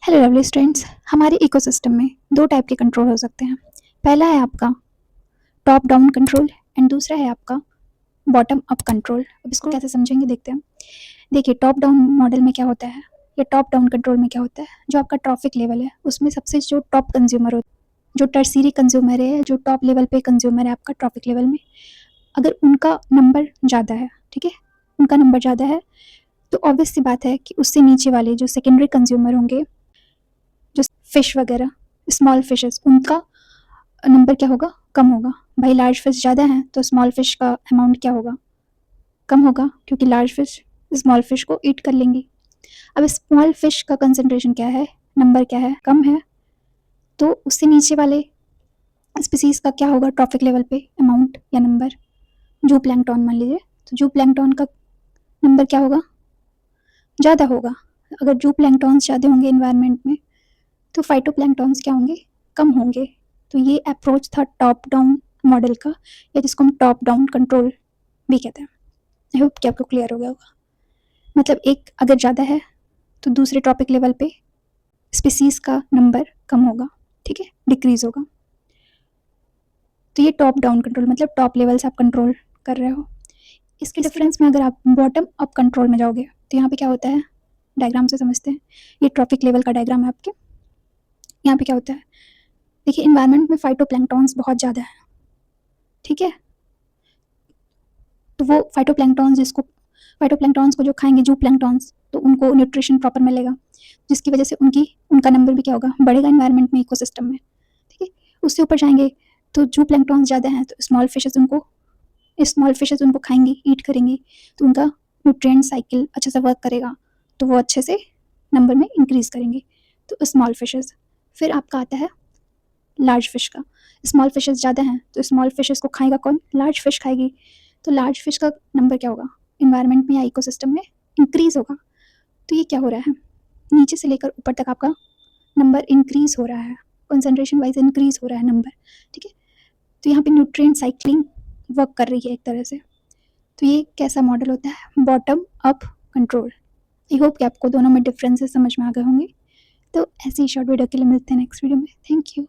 Hello lovely students. हमारे ecosystem में दो टाइप के कंट्रोल हो सकते हैं। पहला है आपका टॉप डाउन कंट्रोल एंड दूसरा है आपका बॉटम अप कंट्रोल। अब इसको कैसे समझेंगे देखते हैं। देखिए, टॉप डाउन मॉडल में क्या होता है या टॉप डाउन कंट्रोल में क्या होता है, जो आपका ट्रैफिक लेवल है उसमें सबसे जो टॉप कंज्यूमर होता है, जो टर्सीरी कंज्यूमर है, जो टॉप लेवल पे कंज्यूमर है आपका ट्रैफिक लेवल में, अगर उनका नंबर ज़्यादा है, ठीक है, उनका नंबर ज़्यादा है, तो ऑब्वियस सी बात है कि उससे नीचे वाले जो सेकेंडरी कंज्यूमर होंगे, जो फिश वगैरह, स्मॉल फिशेस, उनका नंबर क्या होगा, कम होगा। भाई लार्ज फिश ज़्यादा हैं तो स्मॉल फिश का अमाउंट क्या होगा, कम होगा, क्योंकि लार्ज फिश स्मॉल फिश को ईट कर लेंगी। अब स्मॉल फिश का कंसंट्रेशन क्या है, नंबर क्या है, कम है, तो उससे नीचे वाले स्पीसीज का क्या होगा ट्रॉफिक लेवल पे अमाउंट या नंबर। जू प्लैंकटन मान लीजिए, तो जू प्लैंकटन का नंबर क्या होगा, ज़्यादा होगा। अगर जू प्लैंकटन्स ज़्यादा होंगे इन्वायरमेंट में तो फाइटोप्लैंक्टन्स क्या होंगे, कम होंगे। तो ये अप्रोच था टॉप डाउन मॉडल का, या जिसको हम टॉप डाउन कंट्रोल भी कहते हैं। आई होप कि आपको क्लियर हो गया होगा। मतलब एक अगर ज़्यादा है तो दूसरे टॉपिक लेवल पे स्पीसीज का नंबर कम होगा, ठीक है, डिक्रीज होगा। तो ये टॉप डाउन कंट्रोल मतलब टॉप लेवल से आप कंट्रोल कर रहे हो। इसके डिफरेंस में अगर आप बॉटम अप कंट्रोल में जाओगे तो यहाँ पे क्या होता है, डायग्राम से समझते हैं। ये ट्रॉपिक लेवल का डायग्राम है आपके। यहाँ पे क्या होता है, देखिए, इन्वायरमेंट में फाइटोप्लैंक्टन्स बहुत ज़्यादा है, ठीक है, तो वो फाइटोप्लैंक्टन्स को जो खाएंगे जू प्लैंक्टन्स, तो उनको न्यूट्रिशन प्रॉपर मिलेगा, जिसकी वजह से उनका नंबर भी क्या होगा, बढ़ेगा इन्वायरमेंट में, इकोसिस्टम में, ठीक है। उससे ऊपर जाएंगे तो जू प्लैंक्टन्स ज़्यादा हैं तो स्मॉल फिशेज उनको खाएंगी, ईट करेंगी, तो उनका न्यूट्रिएंट साइकिल अच्छे से वर्क करेगा, तो वो अच्छे से नंबर में इंक्रीज करेंगे, तो स्मॉल फिशेज। फिर आपका आता है लार्ज फिश का। स्मॉल फिशेस ज़्यादा हैं तो स्मॉल फिशेस को खाएगा कौन, लार्ज फिश खाएगी, तो लार्ज फिश का नंबर क्या होगा, इन्वायरमेंट में या इकोसिस्टम में इंक्रीज होगा। तो ये क्या हो रहा है, नीचे से लेकर ऊपर तक आपका नंबर इंक्रीज हो रहा है, कंसंट्रेशन वाइज इंक्रीज हो रहा है नंबर, ठीक है। तो यहाँ पे न्यूट्रिएंट साइक्लिंग वर्क कर रही है एक तरह से। तो ये कैसा मॉडल होता है, bottom up control. I hope कि आपको दोनों में डिफरेंसेस समझ में आ गए होंगे। तो ऐसी शॉर्ट वीडियो के लिए मिलते हैं नेक्स्ट वीडियो में। Thank you.